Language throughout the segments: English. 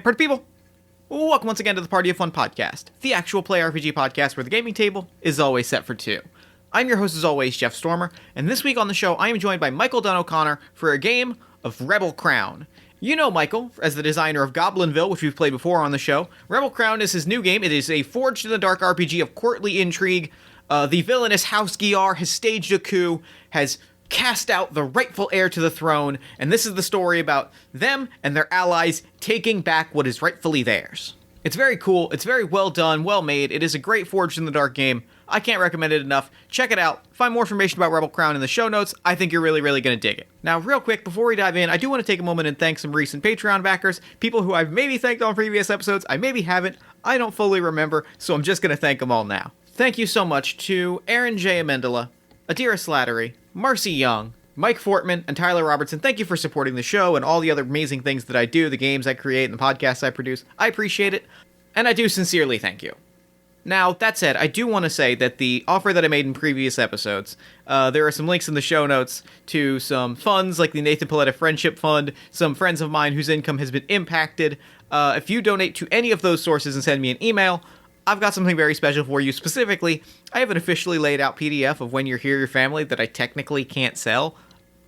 Party people, welcome once again to the Party of Fun podcast, the actual play RPG podcast where the gaming table is always set for two. I'm your host as always, Jeff Stormer, and this week on the show I am joined by Michael Dunn O'Connor for a game of Rebel Crown. You know Michael as the designer of Goblinville, which we've played before on the show. Rebel Crown is his new game. It is a Forged in the Dark RPG of courtly intrigue. The villainous House Gearr has staged a coup, has cast out the rightful heir to the throne, and this is the story about them and their allies taking back what is rightfully theirs. It's very cool, it's very well done, well made, it is a great Forged in the Dark game. I can't recommend it enough. Check it out. Find more information about Rebel Crown in the show notes. I think you're really going to dig it. Now, real quick, before we dive in, I do want to take a moment and thank some recent Patreon backers, people who I've maybe thanked on previous episodes, I maybe haven't, I don't fully remember, so I'm just going to thank them all now. Thank you so much to Aaron J. Amendola, Adira Slattery, Marcy Young, Mike Fortman, and Tyler Robertson. Thank you for supporting the show and all the other amazing things that I do, the games I create, and the podcasts I produce. I appreciate it, and I do sincerely thank you. Now, that said, I do want to say that the offer that I made in previous episodes, there are some links in the show notes to some funds, like the Nathan Paletta Friendship Fund, some friends of mine whose income has been impacted. If you donate to any of those sources and send me an email, I've got something very special for you. Specifically, I have an officially laid out PDF of When You're Here, Your Family that I technically can't sell.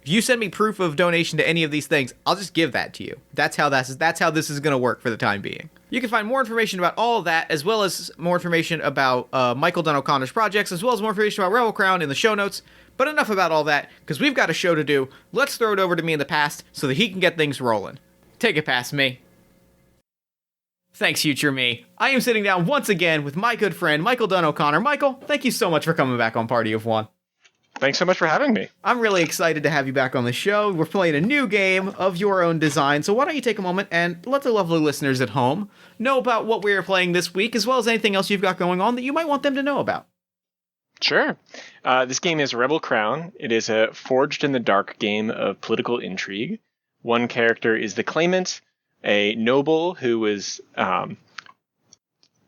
If you send me proof of donation to any of these things, I'll just give that to you. That's how this is going to work for the time being. You can find more information about all of that, as well as more information about Michael Dunn O'Connor's projects, as well as more information about Rebel Crown in the show notes. But enough about all that, because we've got a show to do. Let's throw it over to me in the past so that he can get things rolling. Take it past me. Thanks, future me. I am sitting down once again with my good friend, Michael Dunn O'Connor. Michael, thank you so much for coming back on Party of One. Thanks so much for having me. I'm really excited to have you back on the show. We're playing a new game of your own design, so why don't you take a moment and let the lovely listeners at home know about what we're playing this week, as well as anything else you've got going on that you might want them to know about. Sure. This game is Rebel Crown. It is a Forged in the Dark game of political intrigue. One character is the Claimant, a noble who was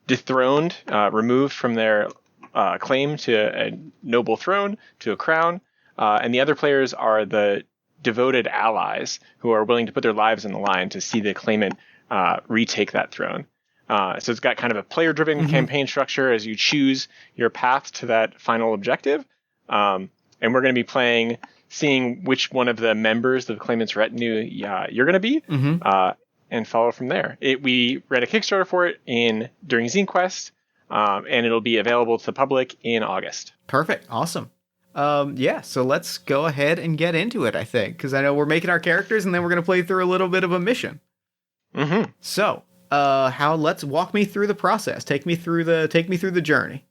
dethroned, removed from their claim to a noble throne, to a crown, and the other players are the devoted allies who are willing to put their lives on the line to see the Claimant retake that throne. So it's got kind of a player-driven campaign structure as you choose your path to that final objective, and we're going to be seeing which one of the members of the Claimant's retinue you're going to be, and follow from there. We ran a Kickstarter for it during ZineQuest, and it'll be available to the public in August. Perfect. Awesome. So let's go ahead and get into it, I think, because I know we're making our characters, and then we're going to play through a little bit of a mission. So, let's walk me through the process. Take me through the journey.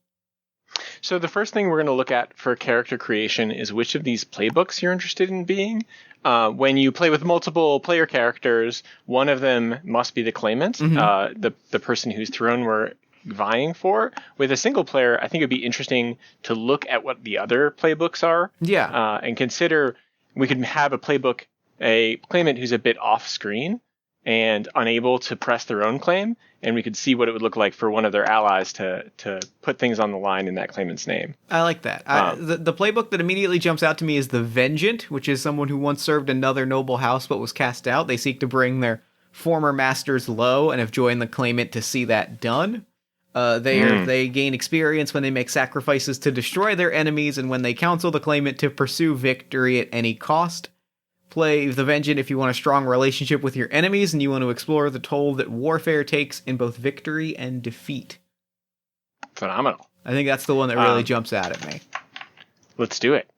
So the first thing we're going to look at for character creation is which of these playbooks you're interested in being. When you play with multiple player characters, one of them must be the Claimant, the person whose throne we're vying for. With a single player, I think it'd be interesting to look at what the other playbooks are. And consider we could have a Claimant who's a bit off screen and unable to press their own claim, and we could see what it would look like for one of their allies to put things on the line in that Claimant's name. I like that. The playbook that immediately jumps out to me is the Vengeant, which is someone who once served another noble house but was cast out. They seek to bring their former masters low and have joined the Claimant to see that done. They gain experience when they make sacrifices to destroy their enemies and when they counsel the Claimant to pursue victory at any cost. Play the Vengeant if you want a strong relationship with your enemies and you want to explore the toll that warfare takes in both victory and defeat. Phenomenal. I think that's the one that really jumps out at me. Let's do it.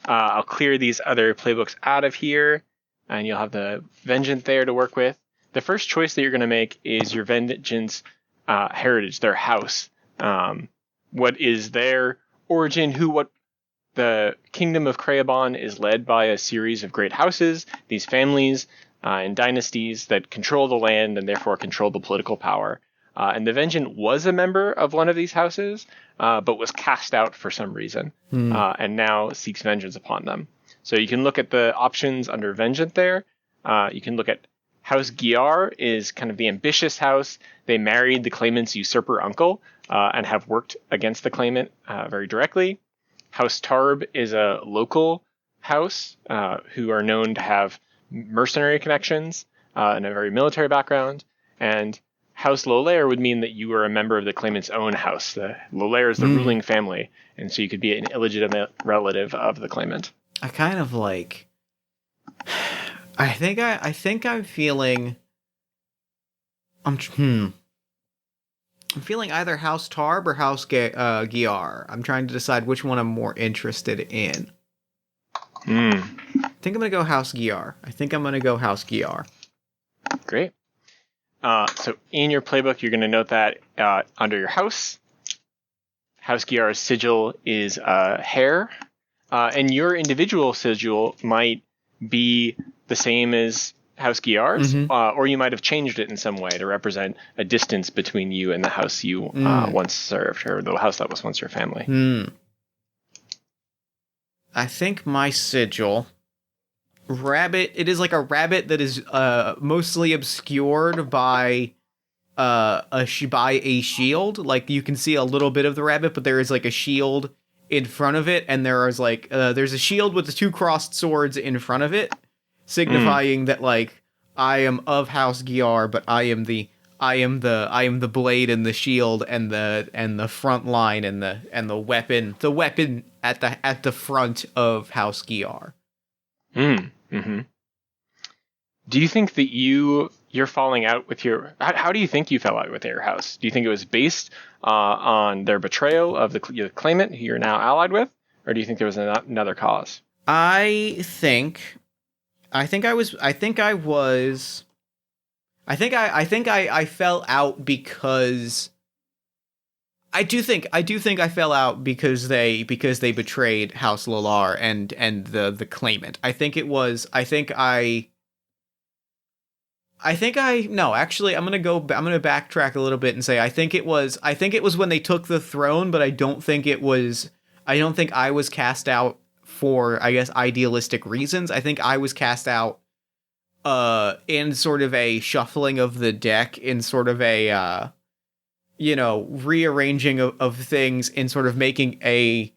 I'll clear these other playbooks out of here, and you'll have the Vengeant there to work with. The first choice that you're going to make is your Vengeant's heritage, their house. What is their origin, the Kingdom of Creabon is led by a series of great houses, these families and dynasties that control the land and therefore control the political power. And the Vengeant was a member of one of these houses, but was cast out for some reason, and now seeks vengeance upon them. So you can look at the options under Vengeant there. You can look at House Gearr is kind of the ambitious house. They married the Claimant's usurper uncle and have worked against the Claimant very directly. House Tarb is a local house who are known to have mercenary connections and a very military background. And House Lolaire would mean that you were a member of the claimant's own house. The Lolaire is the ruling family, and so you could be an illegitimate relative of the claimant. I kind of like. I think I'm feeling. I'm feeling either House Tarb or House Gearr. I'm trying to decide which one I'm more interested in. I think I'm gonna go House Gearr. Great. So in your playbook, you're going to note that under your House Gearr's sigil is hair, and your individual sigil might be the same as House Gearr's, or you might have changed it in some way to represent a distance between you and the house you once served, or the house that was once your family. I think my sigil, rabbit. It is like a rabbit that is mostly obscured by a shield. Like you can see a little bit of the rabbit, but there is like a shield in front of it, and there is like there's a shield with the two crossed swords in front of it, signifying that like I am of House Gearr, but I am the blade and the shield and the front line and the weapon at the front of House Gearr. Do you think that you're falling out with your... How do you think you fell out with your house? Do you think it was based on their betrayal of the claimant who you're now allied with? Or do you think there was another cause? I fell out because... I do think I fell out because they betrayed House Lolaire and the claimant. Actually, I'm going to backtrack a little bit and say I think it was when they took the throne, but I don't think I was cast out for, I guess, idealistic reasons. I think I was cast out in sort of a shuffling of the deck, in sort of a rearranging of things, in sort of making getting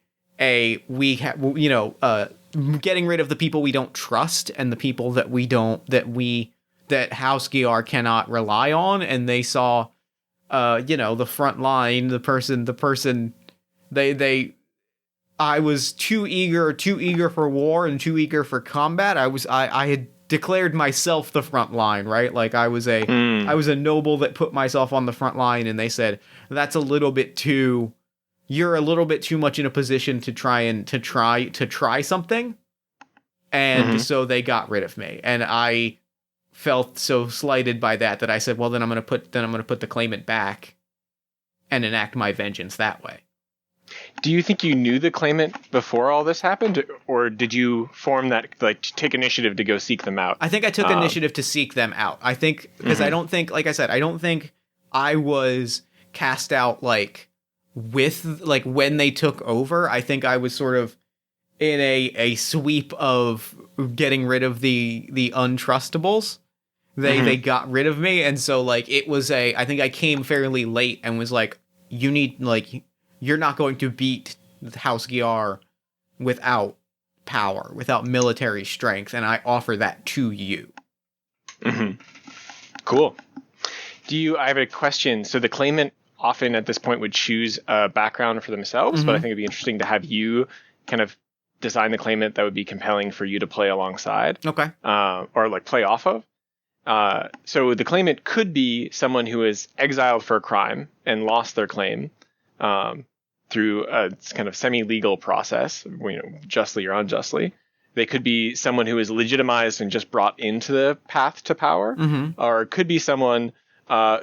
rid of the people we don't trust and the people that House Gearr cannot rely on, and they saw the front line, the person I was too eager for war and too eager for combat. I had declared myself the front line, right? Like I was a noble that put myself on the front line, and they said that's you're a little bit too much in a position to try something, and so they got rid of me, and I felt so slighted by that I said, well, then I'm gonna put the claimant back and enact my vengeance that way. Do you think you knew the claimant before all this happened, or did you form that, like, take initiative to go seek them out? I think I took initiative to seek them out. I think, because I don't think, like I said, I don't think I was cast out, like, with, like, when they took over. I think I was sort of in a sweep of getting rid of the untrustables. They got rid of me, and so, like, I think I came fairly late and was like, you're not going to beat House Gearr without power, without military strength, and I offer that to you. Cool. I have a question. So the claimant often at this point would choose a background for themselves, but I think it'd be interesting to have you kind of design the claimant that would be compelling for you to play alongside. Okay. Or like play off of. So the claimant could be someone who is exiled for a crime and lost their claim through a kind of semi-legal process, justly or unjustly. They could be someone who is legitimized and just brought into the path to power, or it could be someone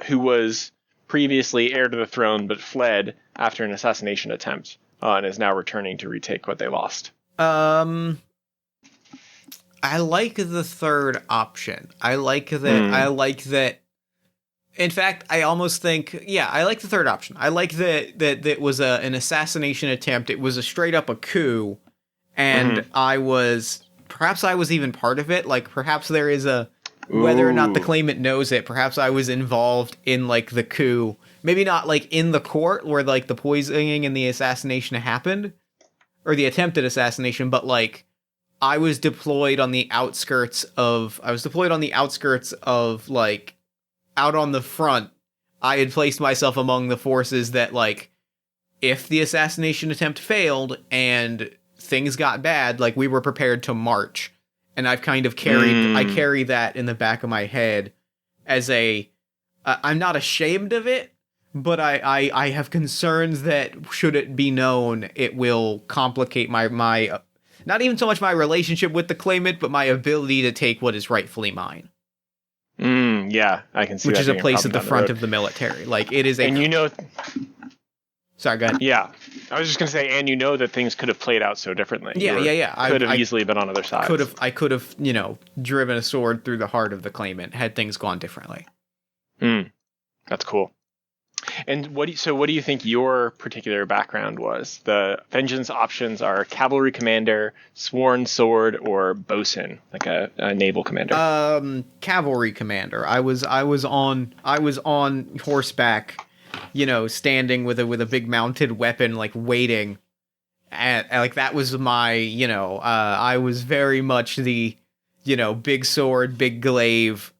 who was previously heir to the throne but fled after an assassination attempt and is now returning to retake what they lost. I like the third option. I like that. In fact, I almost think, I like the third option. I like that was an assassination attempt. It was a straight up a coup, and perhaps I was even part of it. Like, perhaps there is whether or not the claimant knows it, perhaps I was involved in, like, the coup. Maybe not, like, in the court where, like, the poisoning and the assassination happened, or the attempted assassination, but, like, I was deployed on the outskirts of, like, out on the front, I had placed myself among the forces that, like, if the assassination attempt failed and things got bad, like, we were prepared to march. And I've kind of I carry that in the back of my head as I'm not ashamed of it, but I have concerns that should it be known, it will complicate my not even so much my relationship with the Claimant, but my ability to take what is rightfully mine. Yeah, I can see which that is a being place problem at the down front road. of the military. Like, it is a... And you know... Sorry, go ahead. Yeah. I was just going to say, and you know that things could have played out so differently. Yeah. Could have easily been on other sides. I could have, driven a sword through the heart of the Claimant had things gone differently. That's cool. And what do you think your particular background was? The vengeance options are cavalry commander, sworn sword, or bosun, like a naval commander. Cavalry commander. I was on horseback, standing with a big mounted weapon, like waiting. And like that was my, I was very much the, big sword, big glaive,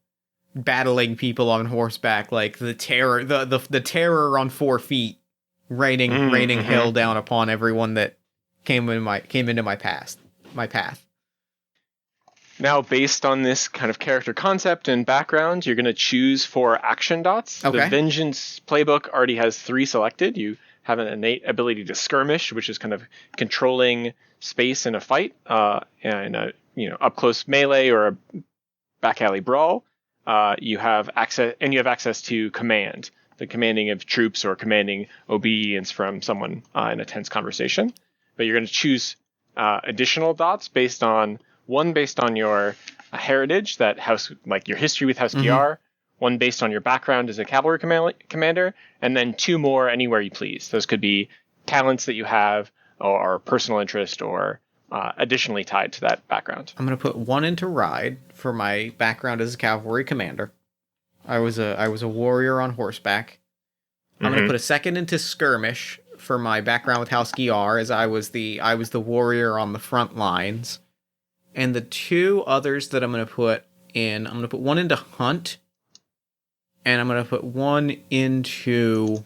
battling people on horseback, like the terror, the terror on 4 feet, raining hell down upon everyone that came into my path. Now, based on this kind of character concept and background, you're going to choose 4 action dots. Okay. The Vengeance playbook already has 3 selected. You have an innate ability to skirmish, which is kind of controlling space in a fight, in a up close melee or a back alley brawl. You have access to command, the commanding of troops or commanding obedience from someone in a tense conversation. But you're going to choose additional dots based on your heritage, that house, like your history with House Gearr, one based on your background as a cavalry commander, and then 2 more anywhere you please. Those could be talents that you have or personal interest or additionally tied to that background. I'm going to put 1 into ride for my background as a cavalry commander. I was a warrior on horseback. I'm going to put a 2nd into skirmish for my background with House Gearr, as I was the warrior on the front lines. And the 2 others that I'm going to put 1 into hunt, and I'm going to put 1 into...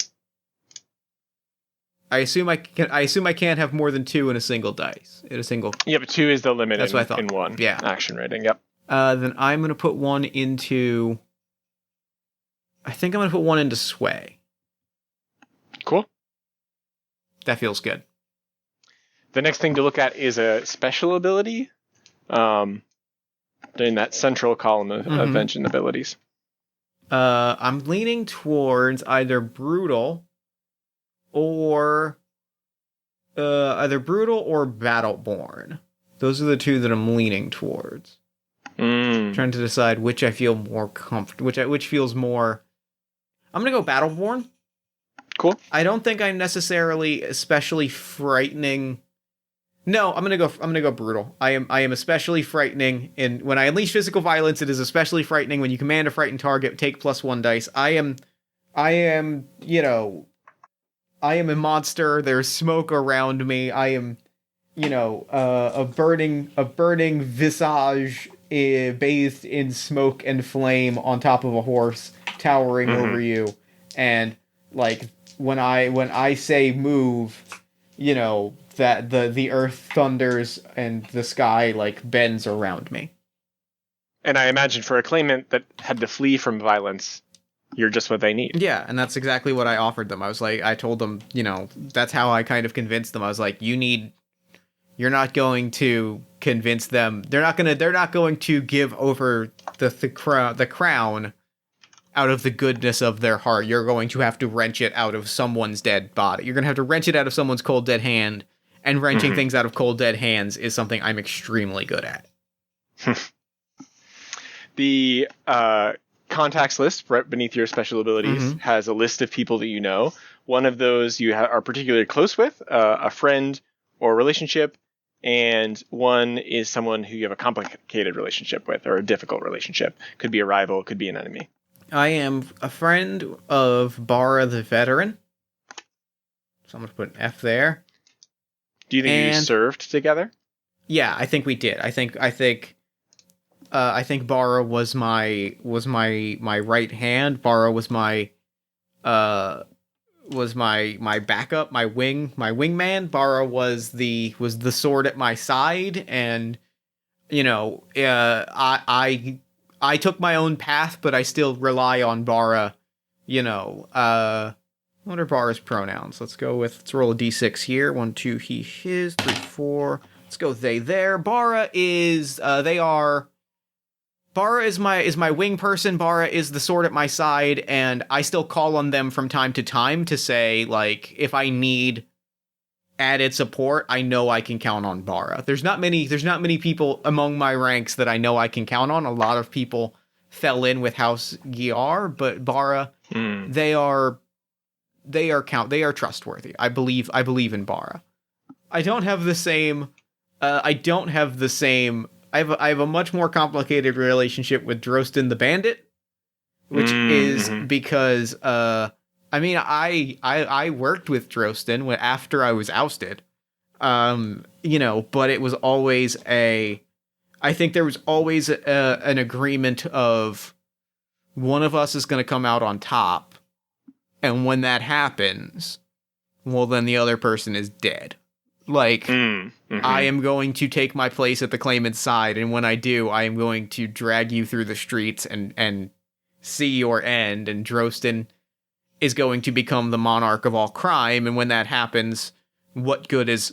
I assume I can't have more than 2 in a single dice. Yeah, but 2 is the limit. That's what I thought. In 1 Yeah. action rating. Yep. Then I'm going to put 1 into... I think I'm going to put 1 into sway. Cool. That feels good. The next thing to look at is a special ability. In that central column of vengeance abilities. I'm leaning towards either brutal or Battleborn. Those are the 2 that I'm leaning towards. Trying to decide which I feel more comfortable, which feels more. I'm gonna go Battleborn. Cool. I don't think I'm necessarily especially frightening. No, I'm gonna go brutal. I am especially frightening when I unleash physical violence. It is especially frightening when you command a frightened target, take +1 dice. I am a monster. There's smoke around me. I am, a burning visage bathed in smoke and flame on top of a horse, towering over you. And like when I say move, that the earth thunders and the sky like bends around me. And I imagine for a claimant that had to flee from violence, you're just what they need. Yeah, and that's exactly what I offered them. I told them, that's how I kind of convinced them. I was like, you're not going to convince them. They're not going to give over the crown out of the goodness of their heart. You're going to have to wrench it out of someone's dead body. You're going to have to wrench it out of someone's cold dead hand, and wrenching things out of cold dead hands is something I'm extremely good at. The contacts list right beneath your special abilities has a list of people that you know. One of those you are particularly close with, a friend or relationship, and one is someone who you have a complicated relationship with or a difficult relationship. Could be a rival, could be an enemy. I am a friend of Bara the Veteran. So I'm going to put an F there. Do you think you served together? Yeah, I think we did. I think I think Bara was my right hand. Bara was my my backup, my wingman. Bara was the sword at my side, and I took my own path, but I still rely on Bara. What are Bara's pronouns? Let's roll a d6 here. 1, 2, he, his, 3, 4. Let's go they, their. Bara is my wing person. Bara is the sword at my side, and I still call on them from time to time to say, like, if I need added support, I know I can count on Bara. There's not many people among my ranks that I know I can count on. A lot of people fell in with House Gearr, but Bara, they are trustworthy. I believe in Bara. I have a much more complicated relationship with Drosten the Bandit, which is because I worked with Drosten after I was ousted. But it was always I think there was always an agreement of one of us is going to come out on top, and when that happens, well, then the other person is dead. Like, I am going to take my place at the Claimant's side, and when I do, I am going to drag you through the streets and see your end, and Drosten is going to become the monarch of all crime, and when that happens, what good is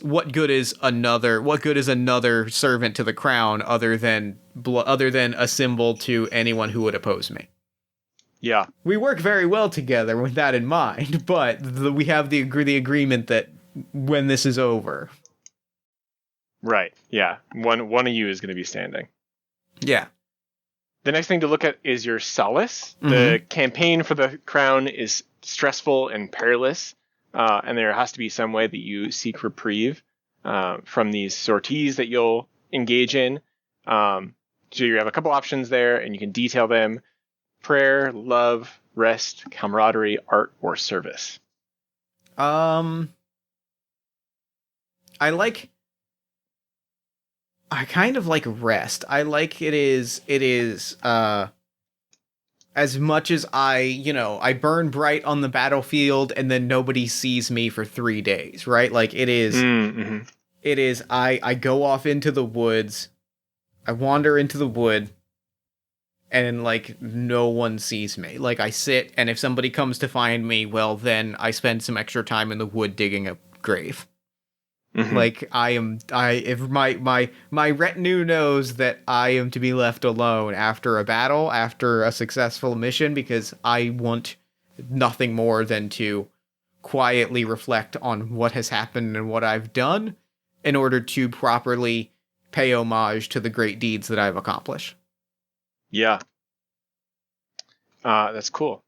another servant to the crown other than a symbol to anyone who would oppose me? Yeah. We work very well together with that in mind, but we have the agreement that when this is over. Right. Yeah. One of you is going to be standing. Yeah. The next thing to look at is your solace. The campaign for the crown is stressful and perilous, and there has to be some way that you seek reprieve from these sorties that you'll engage in. So you have a couple options there, and you can detail them: prayer, love, rest, camaraderie, art, or service. I kind of like rest. I like it is as much as I burn bright on the battlefield and then nobody sees me for 3 days, right? Like it is I go off into the woods. I wander into the wood and like no one sees me. Like I sit, and if somebody comes to find me, well, then I spend some extra time in the wood digging a grave. Like if my retinue knows that I am to be left alone after a battle, after a successful mission, because I want nothing more than to quietly reflect on what has happened and what I've done in order to properly pay homage to the great deeds that I've accomplished. Yeah. That's cool.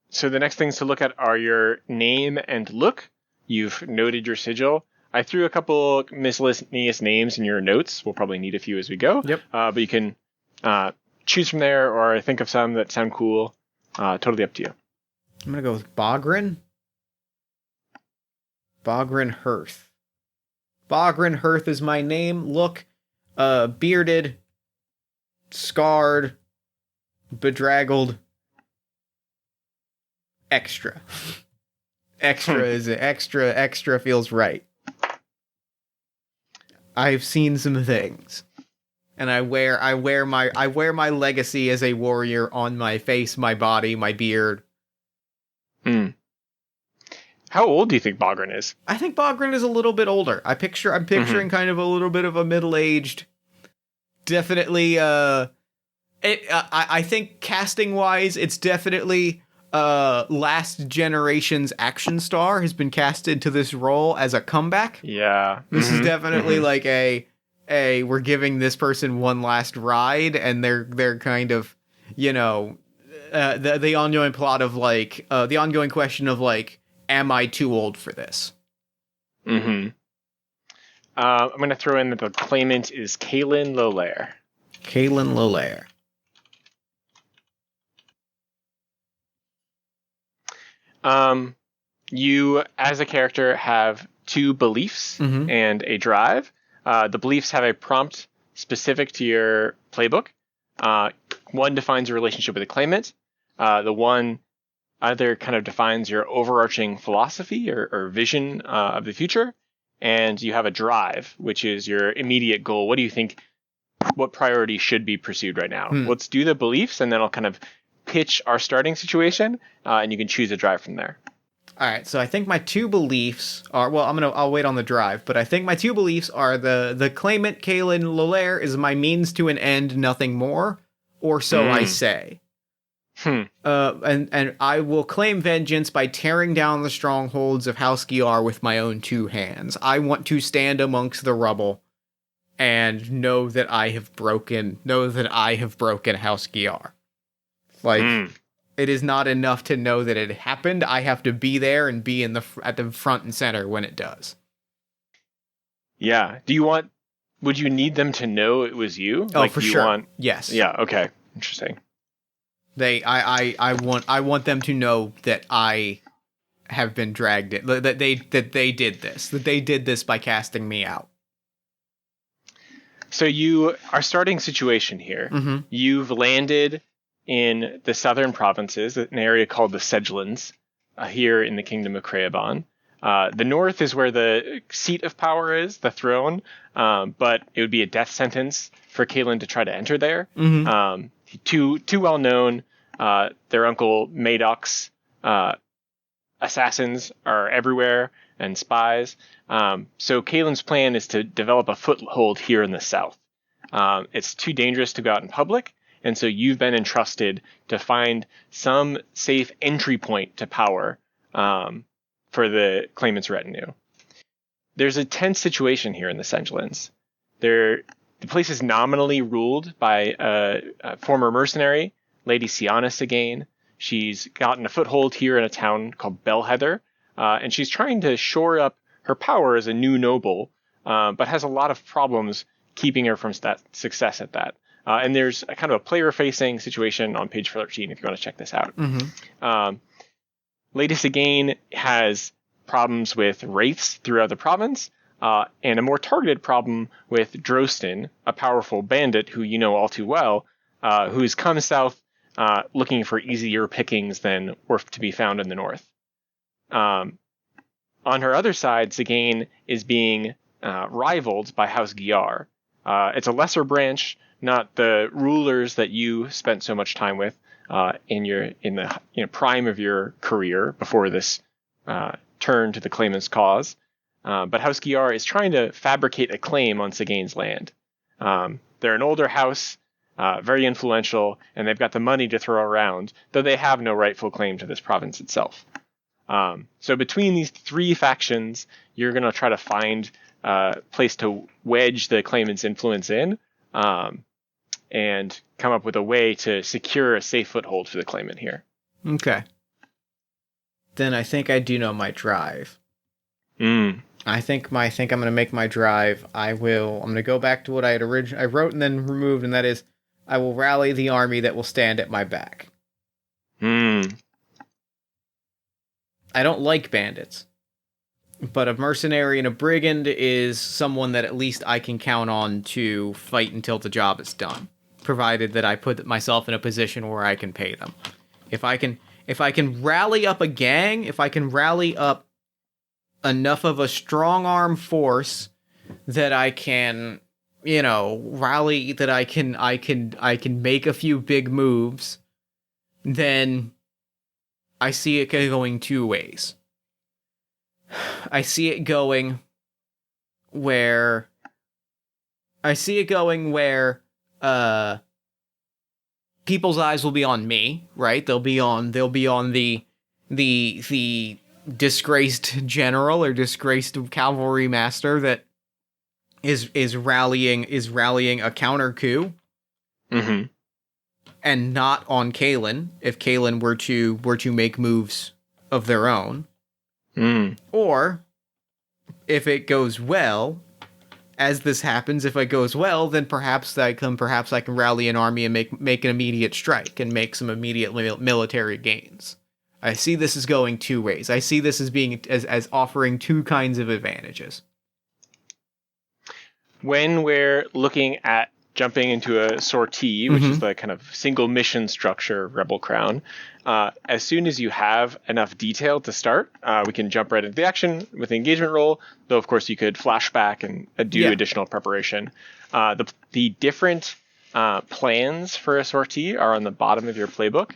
So the next things to look at are your name and look. You've noted your sigil. I threw a couple miscellaneous names in your notes. We'll probably need a few as we go. Yep. But you can choose from there or think of some that sound cool. Totally up to you. I'm going to go with Bogrin. Bogrin Hearth. Bogrin Hearth is my name. Look, bearded, scarred, bedraggled, extra. Extra feels right. I've seen some things, and I wear my legacy as a warrior on my face, my body, my beard. How old do you think Bogrin is? I think Bogrin is a little bit older. I'm picturing kind of a little bit of a middle-aged. Definitely. I think casting wise, it's definitely. Last Generation's action star has been cast into this role as a comeback. Yeah. This is definitely like a we're giving this person one last ride, and they're kind of, the ongoing plot of like, the ongoing question of like, am I too old for this? I'm going to throw in that the claimant is Kaylin Lolaire. Kaylin Lolaire. You, as a character, have two beliefs and a drive. The beliefs have a prompt specific to your playbook, One defines your relationship with the claimant. The one either kind of defines your overarching philosophy or vision of the future. And you have a drive, which is your immediate goal. What do you think, what priority should be pursued right now? Let's do the beliefs, and then I'll kind of pitch our starting situation, and you can choose a drive from there. All right, so I think my two beliefs are, well, I'll wait on the drive, but I think my two beliefs are the claimant Kaelin Lolaire is my means to an end, nothing more, or so I say. And I will claim vengeance by tearing down the strongholds of House Gearr with my own two hands. I want to stand amongst the rubble and know that I have broken House Gearr. Like, it is not enough to know that it happened. I have to be there and be at the front and center when it does. Yeah. Would you need them to know it was you? Oh, like, for sure. Yes. Yeah. Okay. Interesting. I want them to know that I have been dragged in, that they did this by casting me out. So our starting situation here. You've landed in the southern provinces, an area called the Sedgelands, here in the Kingdom of Creabon. The north is where the seat of power is, the throne, but it would be a death sentence for Kaelin to try to enter there. Too well known. Their uncle Madoc's assassins are everywhere, and spies. So Kaelin's plan is to develop a foothold here in the south. It's too dangerous to go out in public, and so you've been entrusted to find some safe entry point to power for the claimant's retinue. There's a tense situation here in the Sedgelands. The place is nominally ruled by a former mercenary, Lady Sianis again. She's gotten a foothold here in a town called Bellheather, and she's trying to shore up her power as a new noble, but has a lot of problems keeping her from success at that. And there's a kind of a player-facing situation on page 13 if you want to check this out. Lady Sigane has problems with wraiths throughout the province, and a more targeted problem with Drostin, a powerful bandit who you know all too well, who's come south looking for easier pickings than were to be found in the north. On her other side, Sigane is being rivaled by House Gearr. It's a lesser branch, not the rulers that you spent so much time with in the prime of your career before this turn to the claimant's cause. But House Gearr is trying to fabricate a claim on Sigane's land. They're an older house, very influential, and they've got the money to throw around, though they have no rightful claim to this province itself. So between these three factions, you're going to try to find a place to wedge the claimant's influence in, and come up with a way to secure a safe foothold for the claimant here. Okay. Then I think I do know my drive. I think I'm going to make my drive. I'm going to go back to what I wrote and then removed, and that is, I will rally the army that will stand at my back. I don't like bandits, but a mercenary and a brigand is someone that at least I can count on to fight until the job is done, provided that I put myself in a position where I can pay them. If I can rally up a gang, if I can rally up enough of a strong arm force that I can, rally, that I can make a few big moves, then I see it going two ways. I see it going where people's eyes will be on me, right? They'll be on the disgraced general or disgraced cavalry master that is rallying a counter coup. And not on Kaelin, if Kaelin were to make moves of their own. Or if it goes well, as this happens, if it goes well, then perhaps I can rally an army and make an immediate strike and make some immediate military gains. I see this as going two ways. I see this as being as offering two kinds of advantages. When we're looking at jumping into a sortie, which is the kind of single mission structure of Rebel Crown. As soon as you have enough detail to start, we can jump right into the action with the engagement roll, though of course you could flash back and do additional preparation. The different plans for a sortie are on the bottom of your playbook.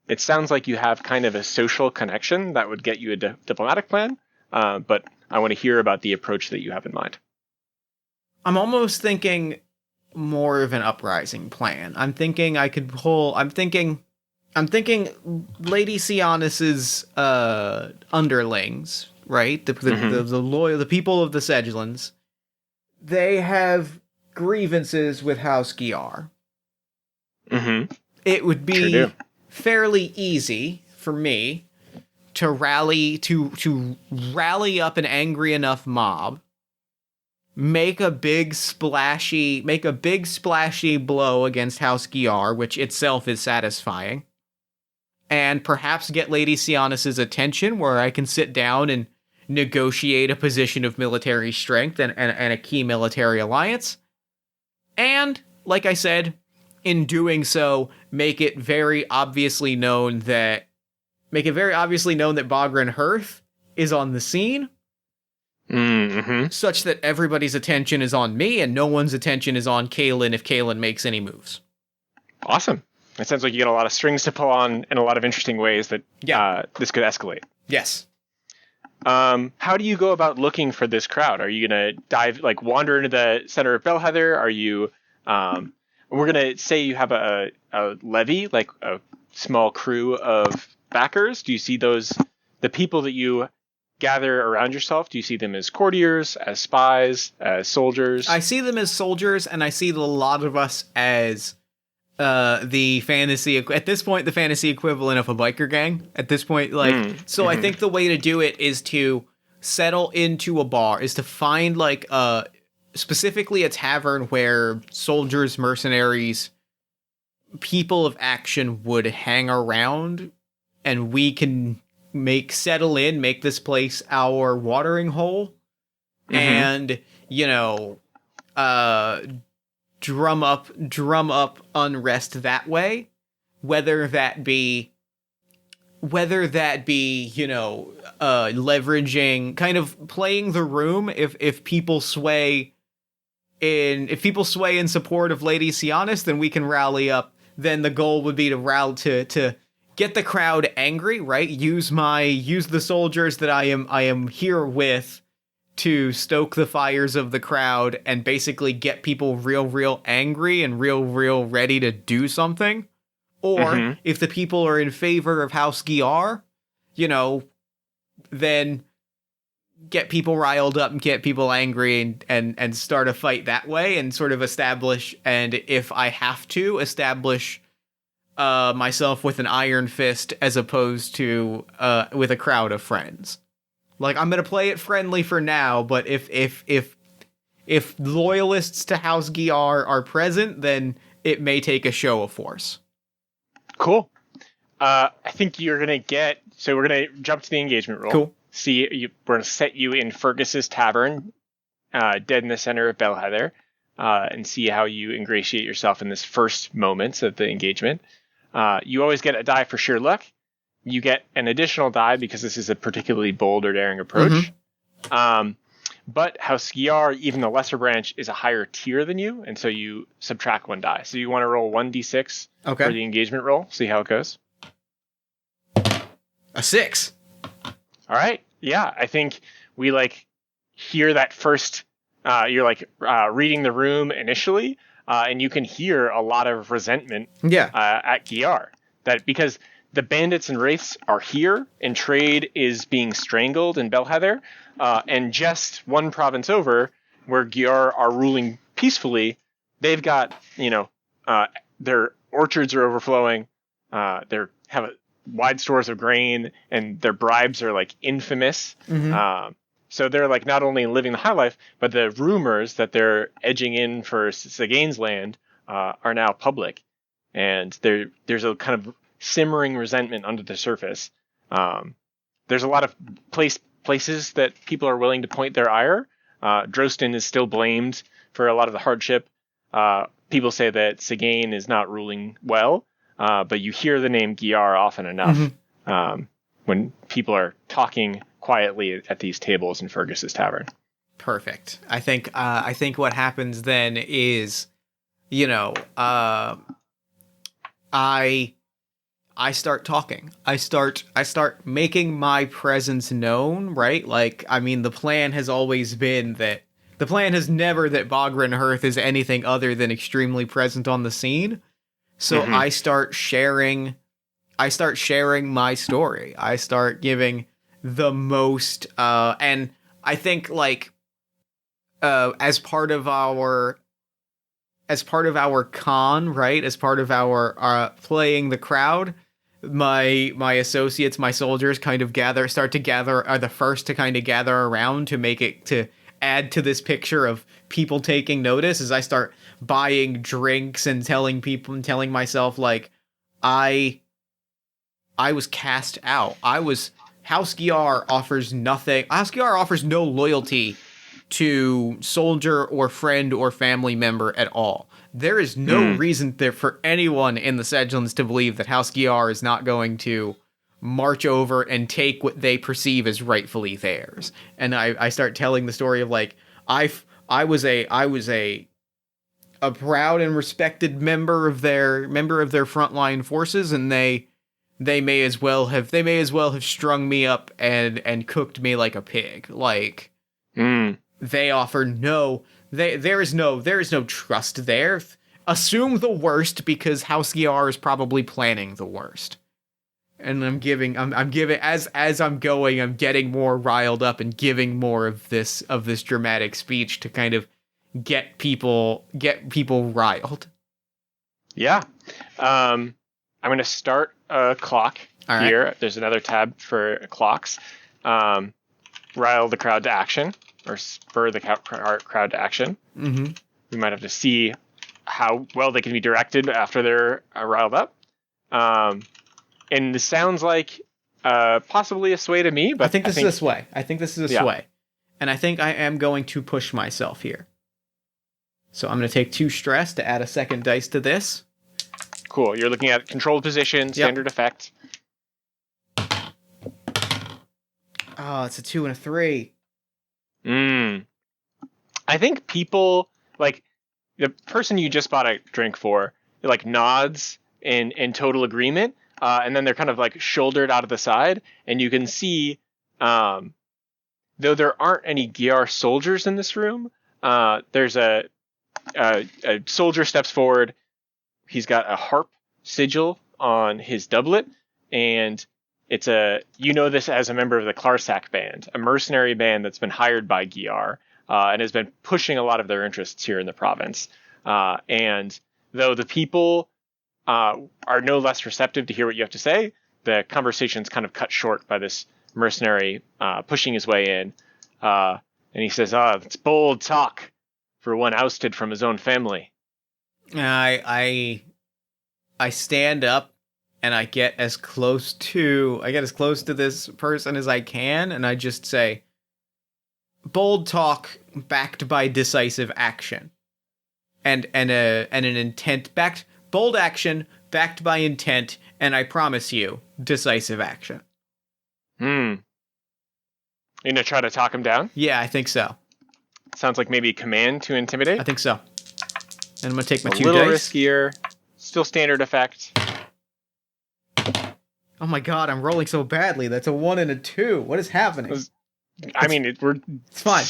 It sounds like you have kind of a social connection that would get you a diplomatic plan, but I want to hear about the approach that you have in mind. I'm almost thinking more of an uprising plan. I'm thinking Lady Sianis's underlings, right? The loyal, the people of the Sedgelands. They have grievances with House Gearr. It would be fairly easy for me to rally up an angry enough mob, make a big splashy blow against House Gearr, which itself is satisfying, and perhaps get Lady Sianis's attention, where I can sit down and negotiate a position of military strength and a key military alliance. And, like I said, in doing so, make it very obviously known that Bogran Hearth is on the scene, such that everybody's attention is on me and no one's attention is on Kaelin if Kaelin makes any moves. Awesome. It sounds like you get a lot of strings to pull on in a lot of interesting ways that this could escalate. Yes. How do you go about looking for this crowd? Are you going to wander into the center of Bellheather? Are you... we're going to say you have a levy, like a small crew of backers. Do you see the people that you gather around yourself? Do you see them as courtiers, as spies, as soldiers? I see them as soldiers, and I see a lot of us as the fantasy equivalent of a biker gang. At this point, I think the way to do it is to settle into a bar, is to find specifically a tavern where soldiers, mercenaries, people of action would hang around, and we can make this place our watering hole, and drum up unrest that way, whether that be leveraging, kind of playing the room. If people sway in support of Lady Sianis, then we can rally up. Then the goal would be to rally to get the crowd angry, right? Use the soldiers that I am here with to stoke the fires of the crowd and basically get people real angry and real ready to do something. Or if the people are in favor of House Gearr, then get people riled up and get people angry and start a fight that way, and sort of establish, and if I have to, establish myself with an iron fist as opposed to with a crowd of friends. I'm gonna play it friendly for now, but if loyalists to House Gearr are present, then it may take a show of force. Cool. I think you're gonna we're gonna jump to the engagement roll. Cool. We're gonna set you in Fergus's tavern, dead in the center of Bellheather, and see how you ingratiate yourself in this first moments of the engagement. You always get a die for sheer luck. You get an additional die because this is a particularly bold or daring approach. But House Gearr, even the lesser branch, is a higher tier than you, and so you subtract one die. So you want to roll 1d6 for the engagement roll. See how it goes. A 6. All right. Yeah, I think we hear that first. You're reading the room initially, and you can hear a lot of resentment. At Gearr, that because the bandits and wraiths are here, and trade is being strangled in Bellheather, and just one province over, where Gearr are ruling peacefully, they've got their orchards are overflowing, they have wide stores of grain, and their bribes are infamous. So they're not only living the high life, but the rumors that they're edging in for Sagane's land are now public, and there's a kind of simmering resentment under the surface. There's a lot of places that people are willing to point their ire. Drosten is still blamed for a lot of the hardship. People say that Sigane is not ruling well, but you hear the name Gearr often enough when people are talking quietly at these tables in Fergus's tavern. Perfect. I think what happens then is, I start talking. I start making my presence known, right? Like, I mean, the plan has never that Bogran Hearth is anything other than extremely present on the scene. So I start sharing my story. I start giving the most, and I think, like, as part of our con, right? As part of our playing the crowd, my associates, my soldiers are the first to kind of gather around to add to this picture of people taking notice as I start buying drinks and telling myself, like, I was cast out. House Gearr offers nothing. House Gearr offers no loyalty to soldier or friend or family member at all. There is no reason there for anyone in the Sedgelands to believe that House Gearr is not going to march over and take what they perceive as rightfully theirs. And I start telling the story of, like, I was a proud and respected member of their frontline forces, and they may as well have strung me up and cooked me like a pig. Like, they offer there is no trust there. Assume the worst, because House Gearr is probably planning the worst. And I'm giving as I'm going, I'm getting more riled up and giving more of this dramatic speech to kind of get people riled. Yeah. I'm going to start a clock here. Right. There's another tab for clocks. Rile the crowd to action, or spur the crowd to action. Mm-hmm. We might have to see how well they can be directed after they're riled up. And this sounds like possibly a sway to me, but I think this is a sway. Sway. And I think I am going to push myself here. So I'm going to take 2 stress to add a second dice to this. Cool. You're looking at controlled position, standard effect. Oh, it's a 2 and a 3. I think people, like, the person you just bought a drink for, like, nods in total agreement, and then they're kind of, like, shouldered out of the side, and you can see, though there aren't any Gearr soldiers in this room, there's a soldier steps forward. He's got a harp sigil on his doublet, and it's this as a member of the Clarsack band, a mercenary band that's been hired by Gearr, and has been pushing a lot of their interests here in the province. And though the people are no less receptive to hear what you have to say, the conversation's kind of cut short by this mercenary pushing his way in. And he says, it's bold talk for one ousted from his own family. I stand up and I get as close to this person as I can, and I just say, bold talk backed by decisive action. And an intent bold action backed by intent, and I promise you, decisive action. You gonna try to talk him down? Yeah, I think so. Sounds like maybe command to intimidate? I think so. And I'm gonna take my 2 dice. A little riskier. Still standard effect. Oh my god, I'm rolling so badly. That's a 1 and a 2. What is happening? It's fine.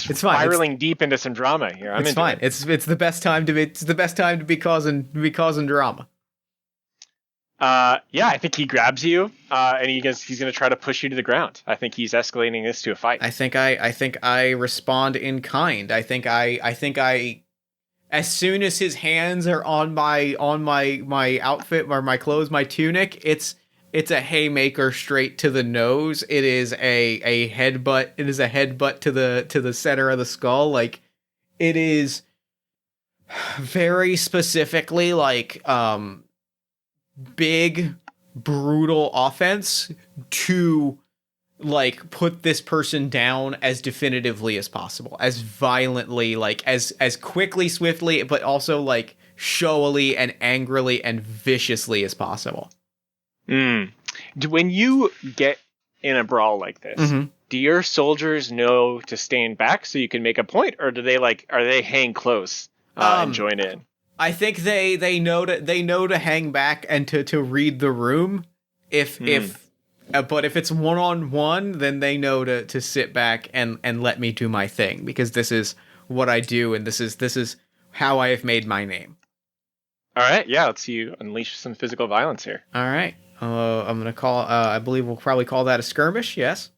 It's fine. Spiraling deep into some drama here. It's fine. It's the best time to be causing drama. Yeah, I think he grabs you, and he's going to try to push you to the ground. I think he's escalating this to a fight. I think I respond in kind. I think I as soon as his hands are on my outfit or my clothes, my tunic, it's a haymaker straight to the nose. It is a headbutt. It is a headbutt to the center of the skull. Like, it is very specifically like big, brutal offense to like put this person down as definitively as possible, as violently, like as quickly, swiftly, but also like showily and angrily and viciously as possible. When you get in a brawl like this, do your soldiers know to stand back so you can make a point, or do they are they hang close and join in? I think they know to hang back and to read the room. But if it's 1-on-1, then they know to sit back and let me do my thing, because this is what I do, and this is how I have made my name. All right, yeah, let's see you unleash some physical violence here. All right, I'm gonna call. I believe we'll probably call that a skirmish. Yes.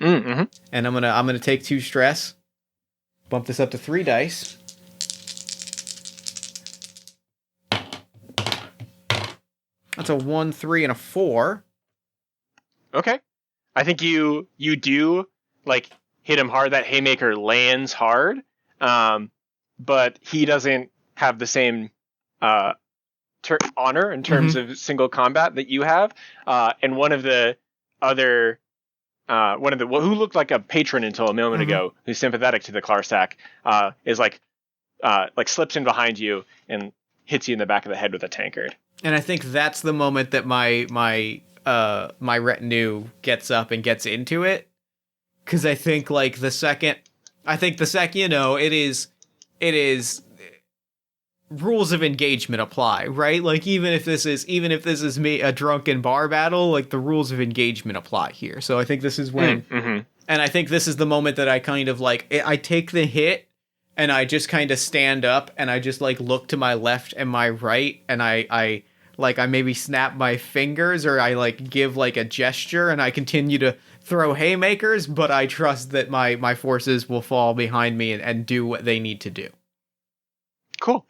Mm-hmm. And I'm gonna take 2 stress. Bump this up to 3 dice. That's a 1, 3, and a 4. Okay. I think you do hit him hard. That haymaker lands hard, but he doesn't have the same honor in terms of single combat that you have. And one of the other who looked like a patron until a moment ago, who's sympathetic to the Clarsack, is slips in behind you and hits you in the back of the head with a tankard. And I think that's the moment that my retinue gets up and gets into it, because I think the second it is rules of engagement apply, right? Like even if this is me, a drunken bar battle, like the rules of engagement apply here. So I think this is when, and I think this is the moment that I kind of I take the hit and I just kind of stand up and I just look to my left and my right, and I maybe snap my fingers, or I give a gesture, and I continue to throw haymakers, but I trust that my forces will fall behind me and do what they need to do. Cool.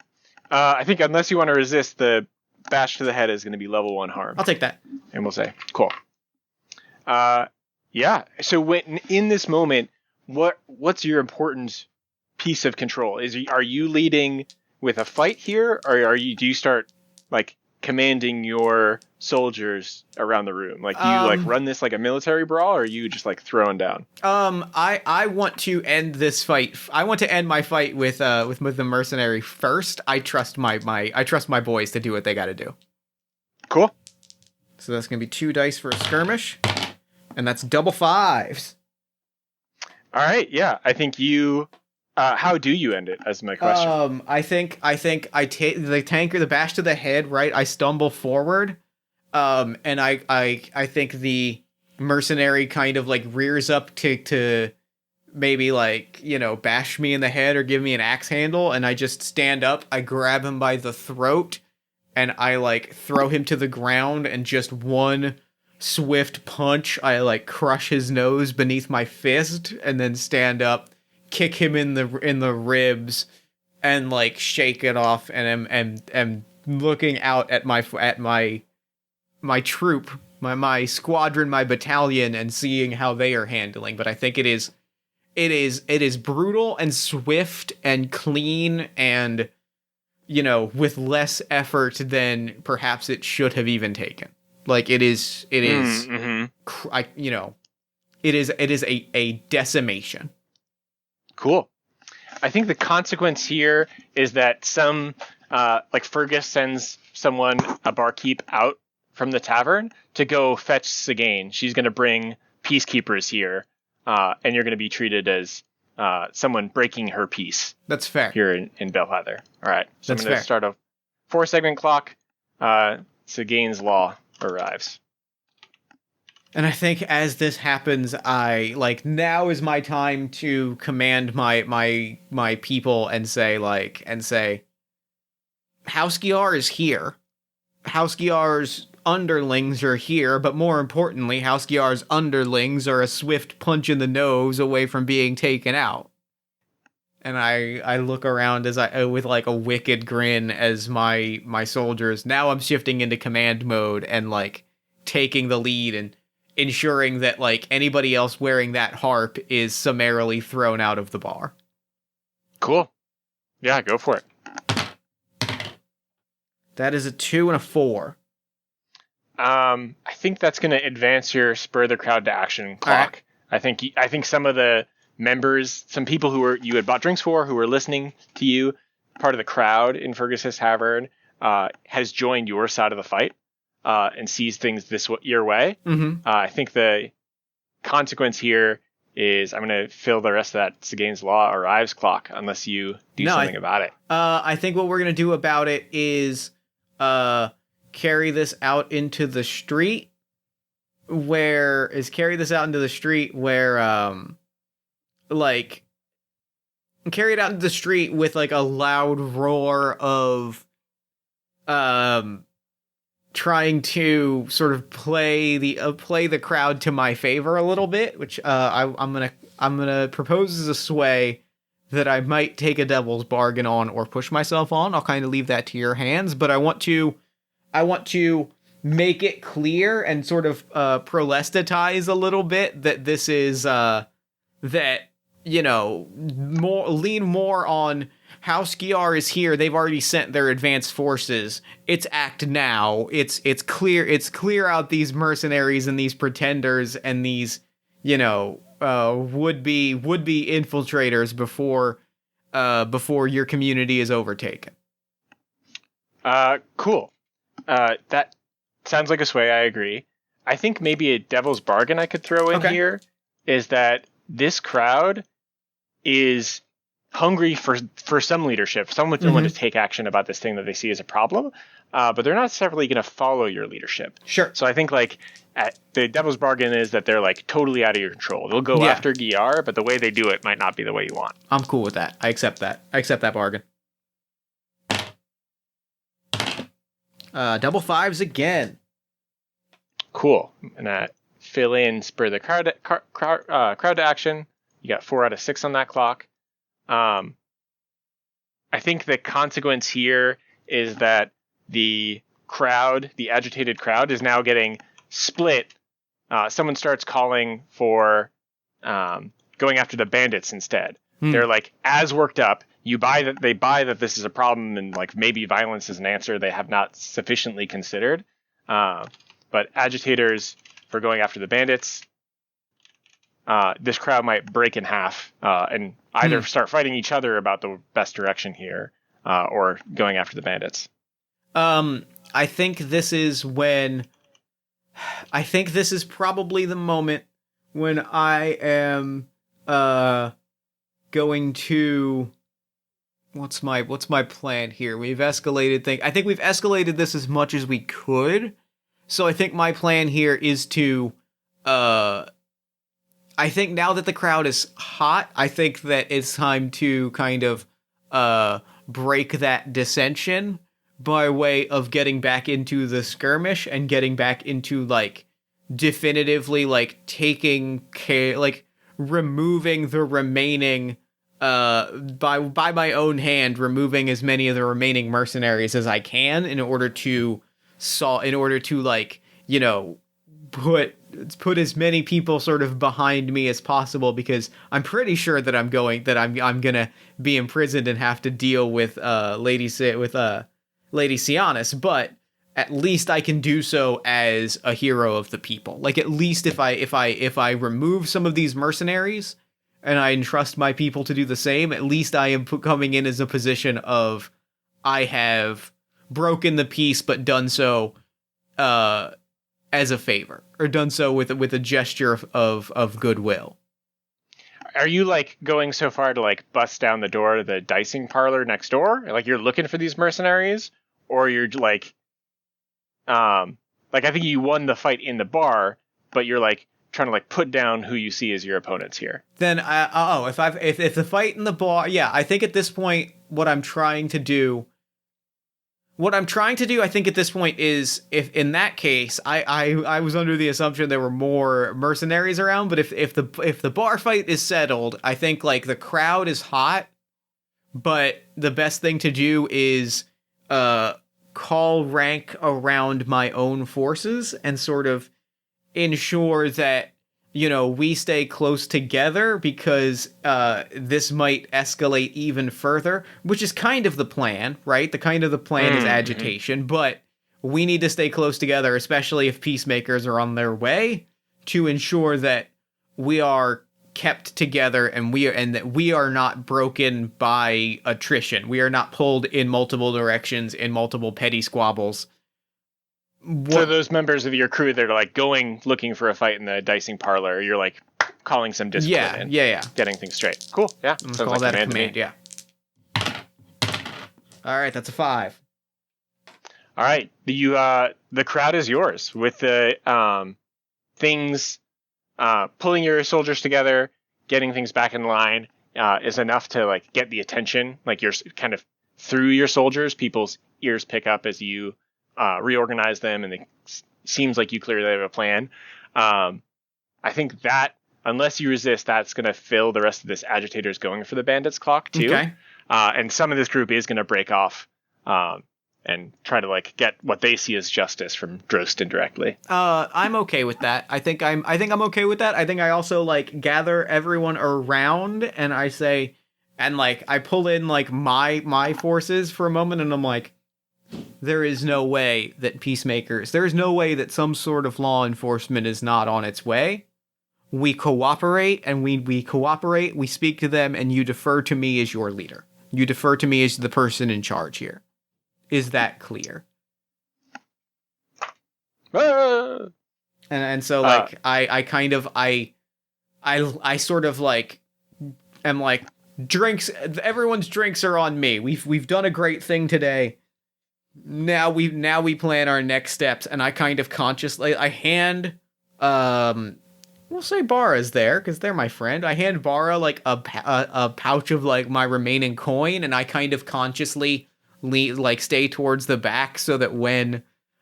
I think unless you want to resist, the bash to the head is going to be level 1 harm. I'll take that. And we'll say, cool. Yeah. So when in this moment, what's your important piece of control? Are you leading with a fight here, or do you start commanding your soldiers around the room? Do you run this like a military brawl, or are you just throwing down? I want to end this fight. I want to end my fight with the mercenary first. I trust my boys to do what they got to do. Cool. So that's gonna be 2 dice for a skirmish, and that's double 5s. All right. Yeah, I think you. How do you end it? As my question. I think I take the tanker, the bash to the head. Right, I stumble forward, and I think the mercenary kind of rears up to maybe bash me in the head or give me an axe handle, and I just stand up. I grab him by the throat, and I throw him to the ground, and just one swift punch, I crush his nose beneath my fist, and then stand up, kick him in the ribs, and shake it off, and am looking out at my troop, my squadron, my battalion, and seeing how they are handling. But I think it is brutal and swift and clean, and with less effort than perhaps it should have even taken. It is a decimation. Cool. I think the consequence here is that Fergus sends someone, a barkeep, out from the tavern to go fetch Sigane. She's going to bring peacekeepers here, and you're going to be treated as someone breaking her peace. That's fair. Here in Bellheather. All right. So That's I'm going to start a 4-segment clock. Sigane's Law arrives. And I think as this happens, I now is my time to command my people and say House Gearr is here. House Gearr's underlings are here, but more importantly, House Gearr's underlings are a swift punch in the nose away from being taken out. And I look around as with a wicked grin as my soldiers. Now I'm shifting into command mode and taking the lead and ensuring that anybody else wearing that harp is summarily thrown out of the bar. Cool. Yeah, go for it. That is a 2 and a 4. I think that's going to advance your spur the crowd to action clock. Right. I think some of the members, some people you had bought drinks for, who were listening to you, part of the crowd in Fergus's Tavern, has joined your side of the fight and sees things your way. Mm-hmm. I think the consequence here is I'm going to fill the rest of that Sagane's Law arrives clock unless you do something about it. I think what we're going to do about it is carry this out into the street where like carry it out into the street with like a loud roar of trying to sort of play the crowd to my favor a little bit, which I'm gonna propose as a sway that I might take a devil's bargain on or push myself on. I'll kind of leave that to your hands, but I want to make it clear and sort of prolestatize a little bit that this is that, you know, lean more on House Gearr is here. They've already sent their advanced forces. It's act now. It's clear out these mercenaries and these pretenders and these, you know, would be infiltrators before your community is overtaken. Cool. That sounds like a sway. I agree. I think maybe a devil's bargain I could throw in here is that this crowd is hungry for some leadership, someone to take action about this thing that they see as a problem, but they're not necessarily going to follow your leadership. Sure. So I think like the devil's bargain is that they're like totally out of your control. They'll go after Gearr, but the way they do it might not be the way you want. I'm cool with that. I accept that. I accept that bargain. Double fives again. Cool. And fill in spur the crowd to action. You got 4 out of 6 on that clock. I think the consequence here is that the agitated crowd, is now getting split. Someone starts calling for going after the bandits instead. They're like as worked up. They buy that this is a problem and like maybe violence is an answer they have not sufficiently considered. But agitators for going after the bandits. This crowd might break in half and either start fighting each other about the best direction here or going after the bandits. I think this is probably the moment when I am going to... What's my plan here? We've escalated things. I think we've escalated this as much as we could. So I think my plan here is to... I think now that the crowd is hot, I think that it's time to kind of break that dissension by way of getting back into the skirmish and getting back into, like, definitively, like, taking care, like, removing the remaining, by my own hand, removing as many of the remaining mercenaries as I can in order to, like, you know, put as many people sort of behind me as possible, because I'm pretty sure that I'm gonna be imprisoned and have to deal with Lady Sianis, but at least I can do so as a hero of the people. Like, at least if I remove some of these mercenaries and I entrust my people to do the same, at least I am coming in as a position of I have broken the peace, but done so as a favor, or done so with a gesture of goodwill. Are you like going so far to like bust down the door to the dicing parlor next door? Like you're looking for these mercenaries, or you're like I think you won the fight in the bar, but you're like trying to like put down who you see as your opponents here. Then if the fight in the bar, yeah, I think at this point what I'm trying to do, I think at this point is, if in that case, I was under the assumption there were more mercenaries around, but if the bar fight is settled, I think like the crowd is hot, but the best thing to do is call rank around my own forces and sort of ensure that, you know, we stay close together, because this might escalate even further, which is kind of the plan, right? The plan is agitation, but we need to stay close together, especially if peacemakers are on their way, to ensure that we are kept together and that we are not broken by attrition. We are not pulled in multiple directions in multiple petty squabbles. So those members of your crew that are like going looking for a fight in the dicing parlor, you're like calling some discipline. Yeah. Getting things straight. Cool. Yeah. Let's call that a command. Yeah. All right, that's a 5. All right, the crowd is yours with the things pulling your soldiers together, getting things back in line is enough to like get the attention. Like you're kind of through your soldiers, people's ears pick up as you reorganize them, and it seems like you clearly have a plan. I think that unless you resist, that's going to fill the rest of this agitators going for the bandits clock too. Okay. And some of this group is going to break off. And try to like get what they see as justice from Drost indirectly. I'm okay with that. I think I'm okay with that. I think I also like gather everyone around and I say, and like I pull in like my forces for a moment, and I'm like, there is no way that there is no way that some sort of law enforcement is not on its way. We cooperate, and we cooperate. We speak to them, and you defer to me as your leader. You defer to me as the person in charge here. Is that clear? And so like I sort of like am like, drinks, everyone's drinks are on me. We've done a great thing today. Now we plan our next steps, and I kind of consciously I hand we'll say Bara's there because they're my friend. I hand Bara like a pouch of like my remaining coin, and I kind of consciously stay towards the back so that when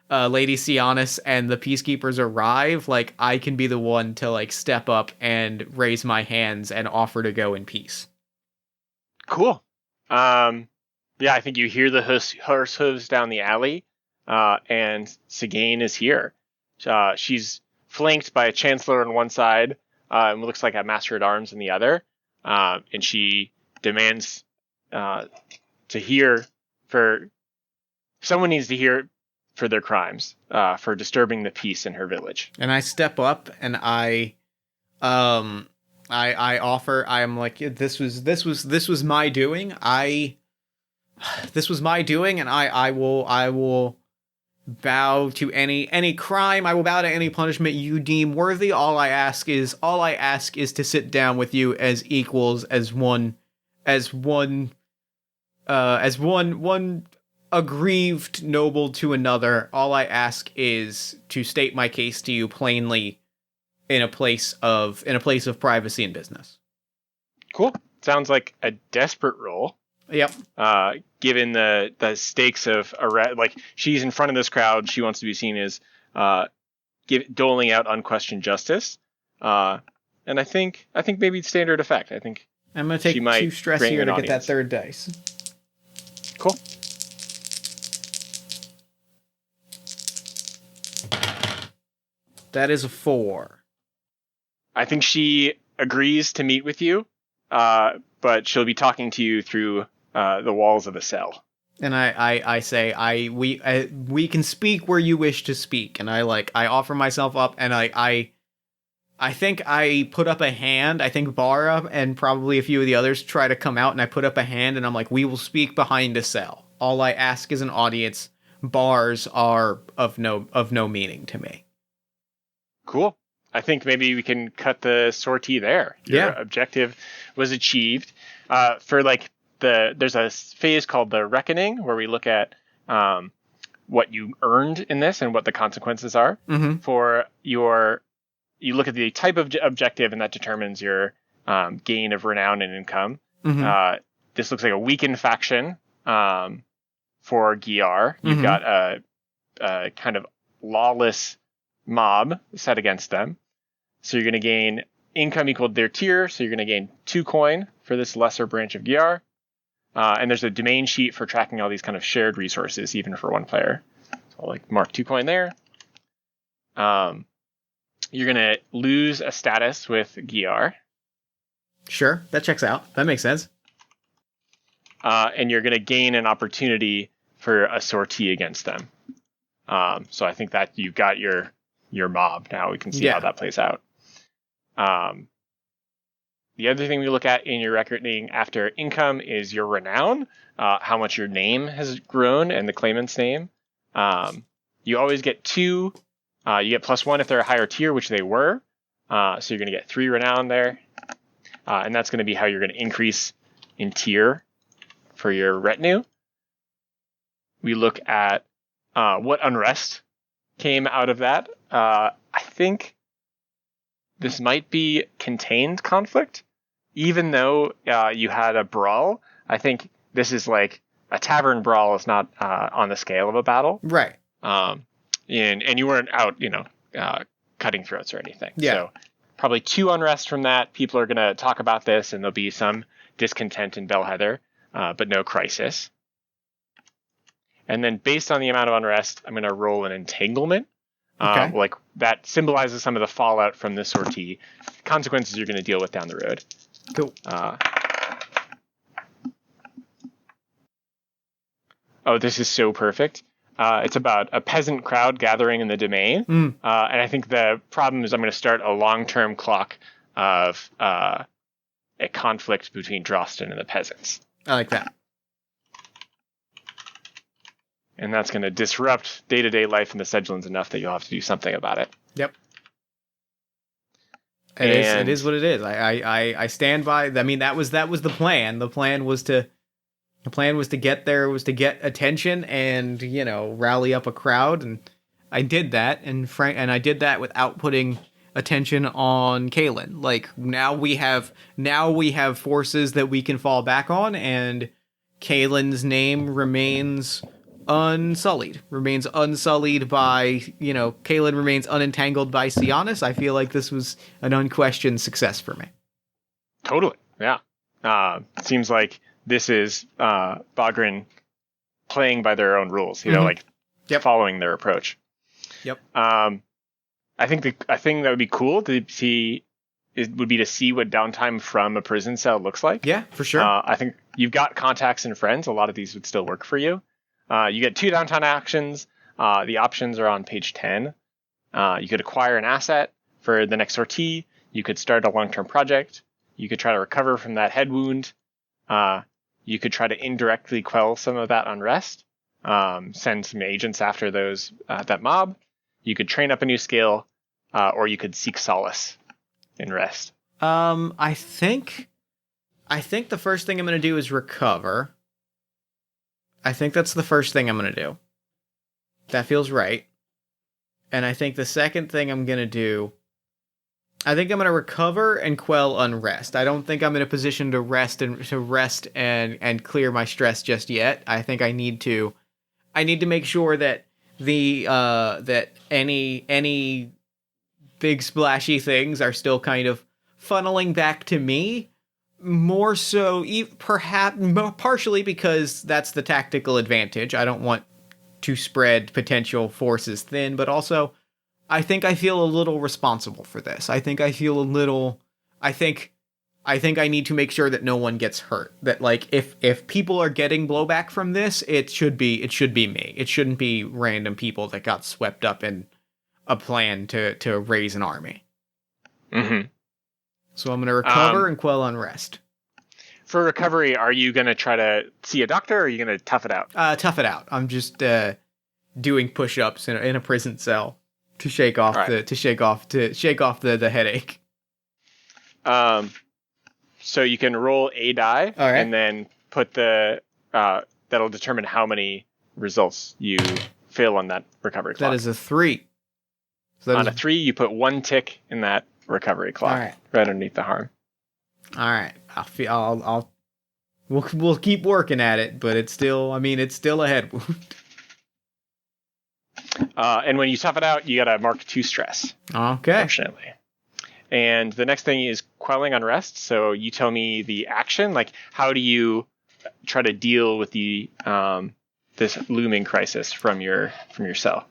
Lady Sianis and the peacekeepers arrive, like I can be the one to like step up and raise my hands and offer to go in peace. Cool. Yeah, I think you hear the horse hooves down the alley, and Sigane is here. She's flanked by a chancellor on one side, and looks like a master at arms on the other, and she demands to hear. Someone needs to hear for their crimes, for disturbing the peace in her village. And I step up and I offer. I'm like, this was my doing. This was my doing, and I will bow to any crime. I will bow to any punishment you deem worthy. All I ask is to sit down with you as equals, as one aggrieved noble to another. All I ask is to state my case to you plainly in a place of privacy and business. Cool. Sounds like a desperate role. Yep. Given the stakes of like she's in front of this crowd, she wants to be seen as doling out unquestioned justice. And I think maybe it's standard effect. I think I'm going to take 2 stress here to get that third dice. Cool. That is a 4. I think she agrees to meet with you, but she'll be talking to you through the walls of a cell. And I say we can speak where you wish to speak, and I offer myself up, and I think I put up a hand. I think Bara and probably a few of the others try to come out, and I put up a hand, and I'm like, we will speak behind a cell. All I ask is an audience. Bars are of no meaning to me. Cool. I think maybe we can cut the sortie there. Your objective was achieved. For like there's a phase called the Reckoning where we look at what you earned in this and what the consequences are. Mm-hmm. You look at the type of objective, and that determines your gain of renown and income. Mm-hmm. This looks like a weakened faction for Gearr. You've Mm-hmm. got a kind of lawless mob set against them. So you're going to gain income equal to their tier. So you're going to gain 2 coin for this lesser branch of Gearr. And there's a domain sheet for tracking all these kind of shared resources, even for one player. So I'll like mark 2 coin there. You're going to lose a status with Gearr. Sure, that checks out. That makes sense. And you're going to gain an opportunity for a sortie against them. So I think that you've got your mob now. We can see how that plays out. The other thing we look at in your reckoning after income is your renown, how much your name has grown and the claimant's name. You always get 2. You get +1 if they're a higher tier, which they were. So you're going to get 3 renown there. And that's going to be how you're going to increase in tier for your retinue. We look at what unrest came out of that. I think this might be contained conflict. Even though you had a brawl, I think this is like a tavern brawl is not on the scale of a battle. Right. And you weren't out, cutting throats or anything. Yeah. So probably 2 unrest from that. People are going to talk about this, and there'll be some discontent in Bellheather, but no crisis. And then based on the amount of unrest, I'm going to roll an entanglement. Okay. Like that symbolizes some of the fallout from this sortie, consequences you're going to deal with down the road. Cool. This is so perfect. It's about a peasant crowd gathering in the domain. And I think the problem is I'm going to start a long-term clock of a conflict between Drosten and the peasants. I like that. And that's going to disrupt day-to-day life in the Sedglins enough that you'll have to do something about it. Yep. It is what it is. I stand by. I mean, that was the plan. The plan was to get there, was to get attention and, rally up a crowd, and I did that, and I did that without putting attention on Kaelin. Like now we have forces that we can fall back on, and Kaelin's name remains unsullied by, Kaelin remains unentangled by Sionis. I feel like this was an unquestioned success for me. Totally. Yeah. Seems like this is Bagrin playing by their own rules, following their approach. Yep. I think a thing that would be cool to see would be to see what downtime from a prison cell looks like. Yeah, for sure. I think you've got contacts and friends. A lot of these would still work for you. You get 2 downtime actions. The options are on page 10. You could acquire an asset for the next sortie. You could start a long-term project. You could try to recover from that head wound. You could try to indirectly quell some of that unrest. Send some agents after that mob. You could train up a new skill, or you could seek solace in rest. I think the first thing I'm going to do is recover. I think that's the first thing I'm going to do. That feels right. And I think the second thing I'm going to do, I think I'm going to recover and quell unrest. I don't think I'm in a position to rest and clear my stress just yet. I think I need to make sure that that any big splashy things are still kind of funneling back to me. More so, perhaps partially because that's the tactical advantage. I don't want to spread potential forces thin, but also I think I feel a little responsible for this. I think I need to make sure that no one gets hurt. That like if people are getting blowback from this, it should be me. It shouldn't be random people that got swept up in a plan to raise an army. Mm-hmm. So I'm going to recover and quell unrest. For recovery, are you going to try to see a doctor, or are you going to tough it out? Tough it out. I'm just doing push-ups in a prison cell to shake off the headache. So you can roll a die, right, and then put that'll determine how many results you fail on that recovery clock. That is a 3. So on a 3, you put 1 tick in that recovery clock, right underneath the harm. All right, we'll keep working at it, but it's still a head wound. And when you tough it out, you got to mark 2 stress. Okay. Fortunately. And the next thing is quelling unrest. So you tell me the action, like how do you try to deal with the this looming crisis from your cell?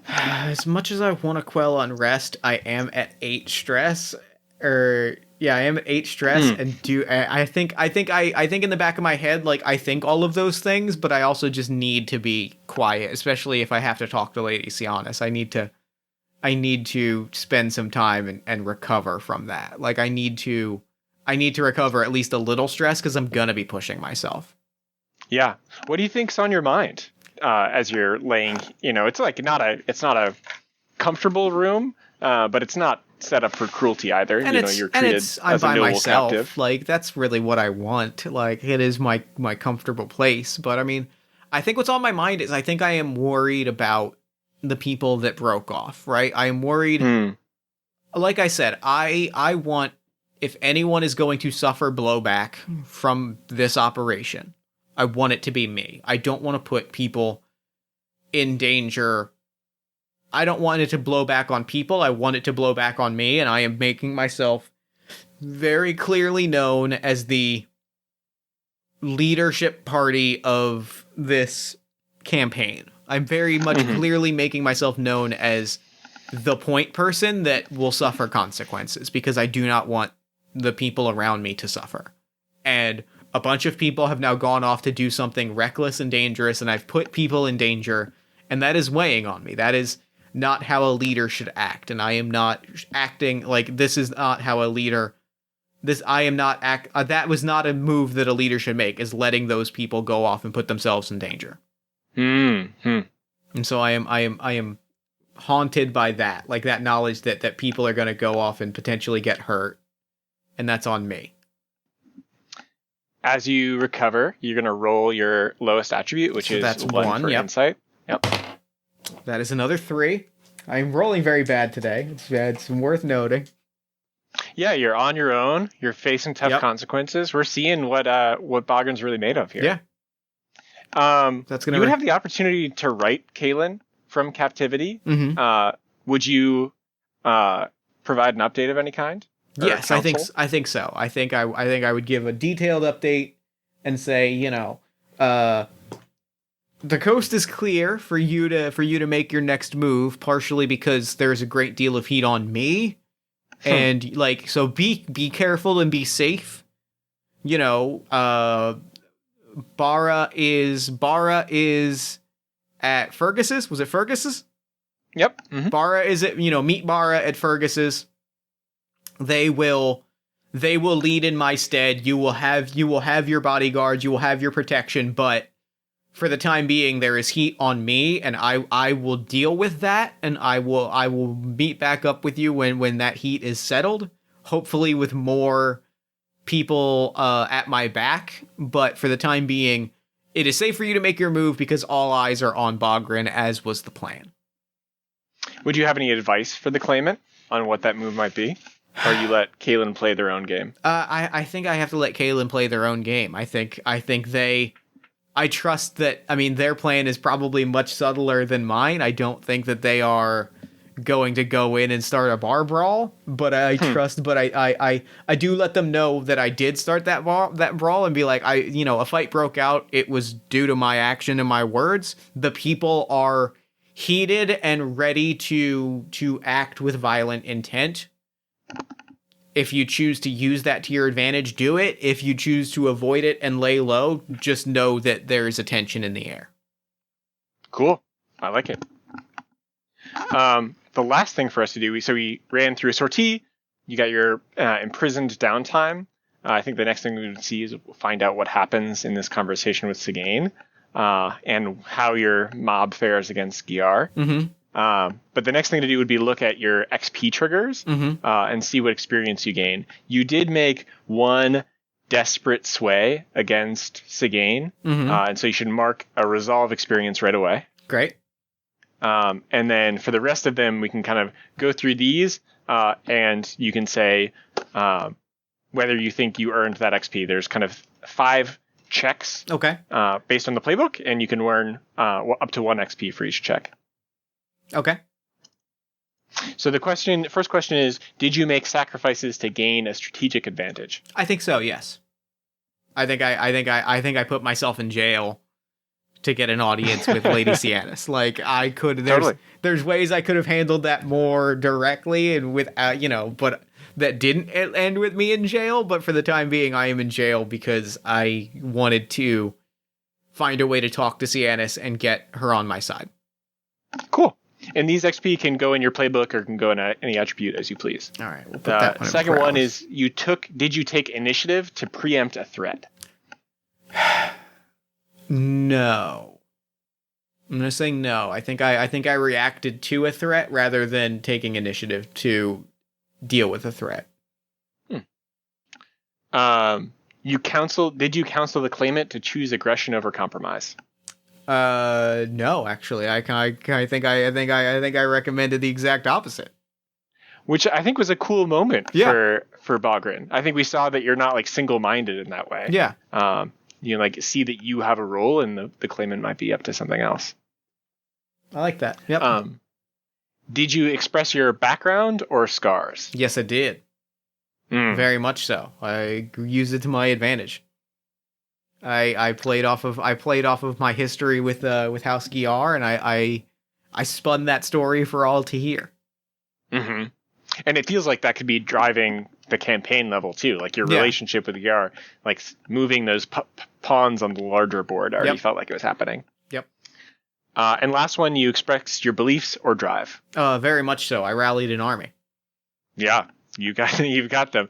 As much as I want to quell unrest, I am at 8 stress, Yeah, I am at 8 stress, and I think in the back of my head, like, I think all of those things, but I also just need to be quiet, especially if I have to talk to Lady Cianis. I need to spend some time and recover from that. Like, I need to recover at least a little stress, because I'm gonna be pushing myself. Yeah. What do you think's on your mind as you're laying? It's like it's not a comfortable room, but it's not set up for cruelty either. And You're treated as I'm by a noble myself. captive. Like, that's really what I want. Like, it is my comfortable place. But I mean, I think what's on my mind is I think I am worried about the people that broke off, right? I am worried. Like I said, I want, if anyone is going to suffer blowback from this operation, I want it to be me. I don't want to put people in danger. I don't want it to blow back on people. I want it to blow back on me, and I am making myself very clearly known as the leadership party of this campaign. I'm very much clearly making myself known as the point person that will suffer consequences, because I do not want the people around me to suffer. And a bunch of people have now gone off to do something reckless and dangerous, and I've put people in danger, and that is weighing on me. That is not how a leader should act, and I am not acting like this is not how a leader. That was not a move that a leader should make, is letting those people go off and put themselves in danger. And so I am haunted by that, like that knowledge that people are going to go off and potentially get hurt, and that's on me. As you recover, you're going to roll your lowest attribute, which is that's 1 for insight. Yep. That is another 3. I'm rolling very bad today. It's worth noting. Yeah, you're on your own. You're facing tough consequences. We're seeing what Bogren's really made of here. Yeah. That's gonna. You would have the opportunity to right Kaylin from captivity. Would you provide an update of any kind? Yes, I think so. I think I would give a detailed update and say, the coast is clear for you to make your next move, partially because there's a great deal of heat on me. And so be careful and be safe. Bara is at Fergus's. Was it Fergus's? Yep. Bara is at, meet Bara at Fergus's. They will lead in my stead. You will have your bodyguards, you will have your protection, but for the time being, there is heat on me, and I will deal with that, and I will meet back up with you when that heat is settled, hopefully with more people at my back. But for the time being, it is safe for you to make your move because all eyes are on Bogren, as was the plan. Would you have any advice for the Claimant on what that move might be? Or you let Kaylin play their own game? I think I have to let Kaylin play their own game. I trust that, their plan is probably much subtler than mine. I don't think that they are going to go in and start a bar brawl, but I trust, but I do let them know that I did start that brawl and be like, a fight broke out. It was due to my action and my words. The people are heated and ready to act with violent intent. If you choose to use that to your advantage, do it. If you choose to avoid it and lay low, just know that there is a tension in the air. Cool. I like it. The last thing for us to do, we ran through a sortie. You got your imprisoned downtime. I think the next thing we would see is find out what happens in this conversation with Sigane, and how your mob fares against Gearr. But the next thing to do would be look at your XP triggers and see what experience you gain. You did make one desperate sway against Sigane, and so you should mark a resolve experience right away. Great. And then for the rest of them, we can kind of go through these, and you can say whether you think you earned that XP. There's kind of 5 checks based on the playbook, and you can earn up to 1 XP for each check. Okay. So the first question is, did you make sacrifices to gain a strategic advantage? I think so, yes. I think I put myself in jail to get an audience with Lady Cianis. Like, I could, there's ways I could have handled that more directly and with, but that didn't end with me in jail, but for the time being, I am in jail because I wanted to find a way to talk to Siennis and get her on my side. Cool. And these XP can go in your playbook or can go in any attribute as you please. All right. We'll put The second one is did you take initiative to preempt a threat? No. I'm going to say no. I think I reacted to a threat rather than taking initiative to deal with a threat. Did you counsel the claimant to choose aggression over compromise? No, actually. I think I recommended the exact opposite. Which I think was a cool moment Yeah. for Bogren. I think we saw that you're not like single-minded in that way. Yeah. You like see that you have a role and the claimant might be up to something else. I like that. Yep. Did you express your background or scars? Yes, I did. Very much so. I used it to my advantage. I played off of my history with House Gearr, and I spun that story for all to hear. Mm-hmm. And it feels like that could be driving the campaign level too, like your relationship with Gearr, like moving those pawns on the larger board. Already felt like it was happening. Yep. And last one, you expressed your beliefs or drive. Very much so. I rallied an army. Yeah. You've got them.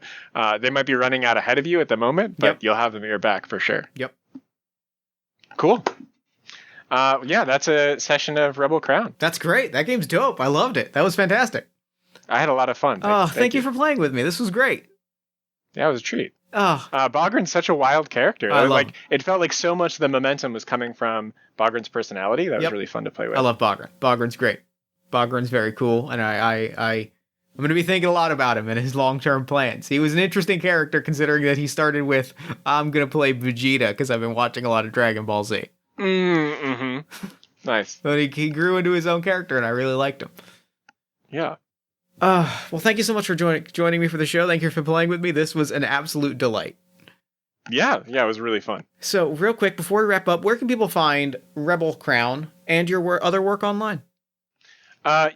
They might be running out ahead of you at the moment, but you'll have them at your back for sure. Yep. Cool. That's a session of Rebel Crown. That's great. That game's dope. I loved it. That was fantastic. I had a lot of fun. Thank you for playing with me. This was great. Yeah, it was a treat. Oh. Bogren's such a wild character. It felt like so much of the momentum was coming from Bogren's personality. That was really fun to play with. I love Bogren. Bogren's great. Bogren's very cool, and I'm going to be thinking a lot about him and his long-term plans. He was an interesting character considering that he started with, I'm going to play Vegeta because I've been watching a lot of Dragon Ball Z. Mm-hmm. Nice. But he grew into his own character and I really liked him. Yeah. Well, thank you so much for joining me for the show. Thank you for playing with me. This was an absolute delight. Yeah, it was really fun. So real quick, before we wrap up, where can people find Rebel Crown and your other work online?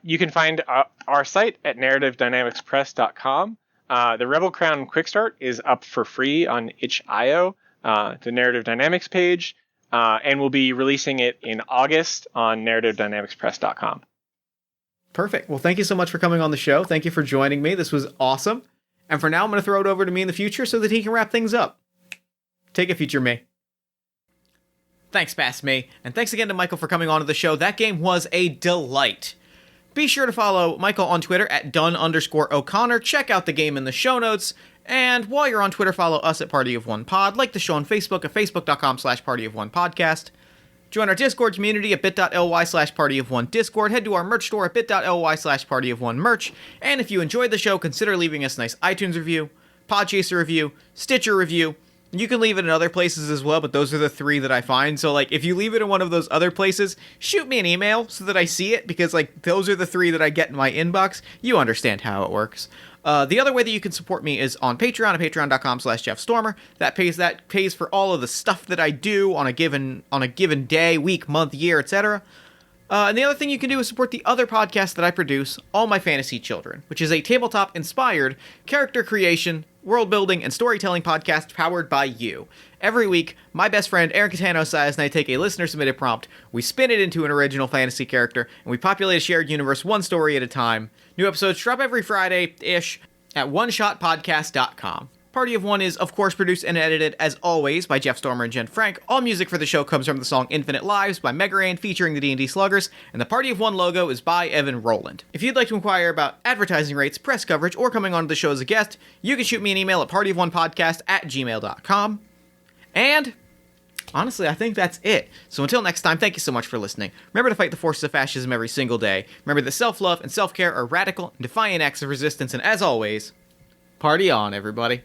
You can find our site at narrativedynamicspress.com. The Rebel Crown Quick Start is up for free on itch.io, the Narrative Dynamics page, and we'll be releasing it in August on narrativedynamicspress.com. Perfect. Well, thank you so much for coming on the show. Thank you for joining me. This was awesome. And for now, I'm going to throw it over to me in the future so that he can wrap things up. Take it, future me. Thanks, past me. And thanks again to Michael for coming on to the show. That game was a delight. Be sure to follow Michael on Twitter at Dunn_O'Connor. Check out the game in the show notes. And while you're on Twitter, follow us at Party of One Pod. Like the show on Facebook at facebook.com/PartyOfOnePodcast. Join our Discord community at bit.ly/PartyOfOneDiscord. Head to our merch store at bit.ly/PartyOfOneMerch. And if you enjoyed the show, consider leaving us a nice iTunes review, Podchaser review, Stitcher review. You can leave it in other places as well, but those are the three that I find. So, if you leave it in one of those other places, shoot me an email so that I see it, because, those are the three that I get in my inbox. You understand how it works. The other way that you can support me is on Patreon at patreon.com/JeffStormer. That pays for all of the stuff that I do on a given day, week, month, year, etc. And the other thing you can do is support the other podcast that I produce, All My Fantasy Children, which is a tabletop-inspired character creation, world building, and storytelling podcast powered by you. Every week, my best friend Aaron Catano-Sias and I take a listener-submitted prompt, we spin it into an original fantasy character, and we populate a shared universe one story at a time. New episodes drop every Friday-ish at oneshotpodcast.com. Party of One is, of course, produced and edited, as always, by Jeff Stormer and Jen Frank. All music for the show comes from the song Infinite Lives by Megaran, featuring the D&D Sluggers, and the Party of One logo is by Evan Rowland. If you'd like to inquire about advertising rates, press coverage, or coming on the show as a guest, you can shoot me an email at partyofonepodcast@gmail.com. And honestly, I think that's it. So until next time, thank you so much for listening. Remember to fight the forces of fascism every single day. Remember that self-love and self-care are radical and defiant acts of resistance. And as always, party on, everybody.